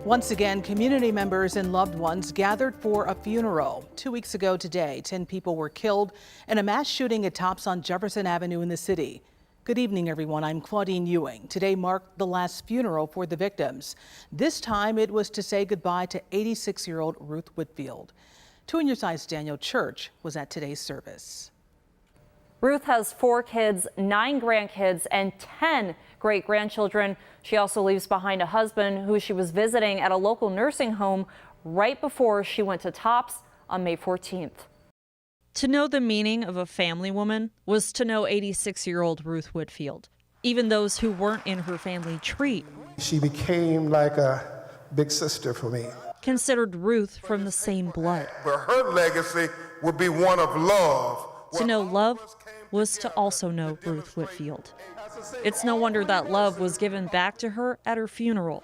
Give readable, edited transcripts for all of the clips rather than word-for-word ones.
Once again, community members and loved ones gathered for a funeral. 2 weeks ago today, 10 people were killed in a mass shooting at Tops on Jefferson Avenue in the city. Good evening, everyone. I'm Claudine Ewing. Today marked the last funeral for the victims. This time it was to say goodbye to 86-year-old Ruth Whitfield. 2 News 9's Daniel Church was at today's service. Ruth has 4 kids, 9 grandkids, and 10 great-grandchildren. She also leaves behind a husband who she was visiting at a local nursing home right before she went to Tops on May 14th. To know the meaning of a family woman was to know 86-year-old Ruth Whitfield, even those who weren't in her family tree. She became like a big sister for me. Considered Ruth from the same blood. But her legacy would be one of love. To know love was to also know Ruth Whitfield. It's no wonder that love was given back to her at her funeral.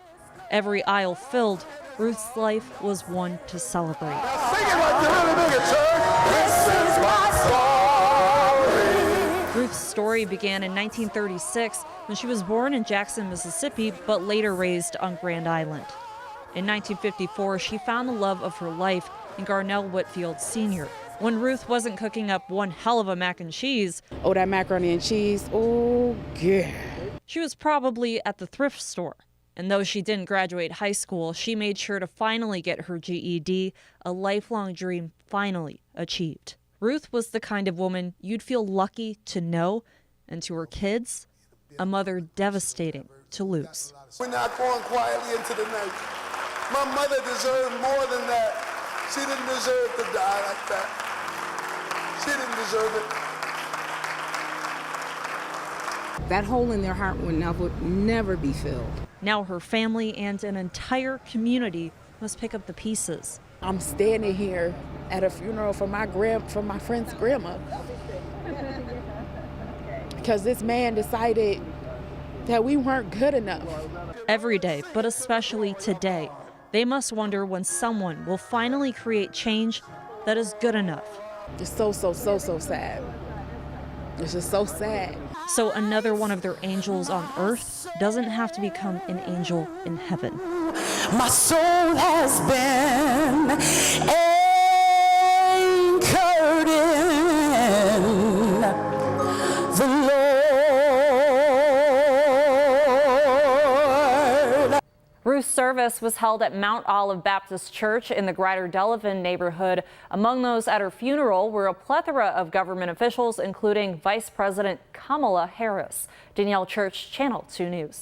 Every aisle filled, Ruth's life was one to celebrate. Now sing it like you really mean it, church. This is my story. Ruth's story began in 1936 when she was born in Jackson, Mississippi, but later raised on Grand Island. In 1954, she found the love of her life in Garnell Whitfield Sr. When Ruth wasn't cooking up one hell of a mac and cheese. Oh, that macaroni and cheese, oh, yeah. She was probably at the thrift store. And though she didn't graduate high school, she made sure to finally get her GED, a lifelong dream finally achieved. Ruth was the kind of woman you'd feel lucky to know, and to her kids, a mother devastating to lose. We're not going quietly into the night. My mother deserved more than that. She didn't deserve to die like that. She didn't deserve it. That hole in their heart would never be filled. Now her family and an entire community must pick up the pieces. I'm standing here at a funeral for my friend's grandma because this man decided that we weren't good enough. Every day, but especially today, they must wonder when someone will finally create change that is good enough. It's so sad. It's just so sad. So another one of their angels on earth doesn't have to become an angel in heaven. My soul has been anchored in the Lord. Ruth's service was held at Mount Olive Baptist Church in the Greater Delavan neighborhood. Among those at her funeral were a plethora of government officials, including Vice President Kamala Harris. Danielle Church, Channel 2 News.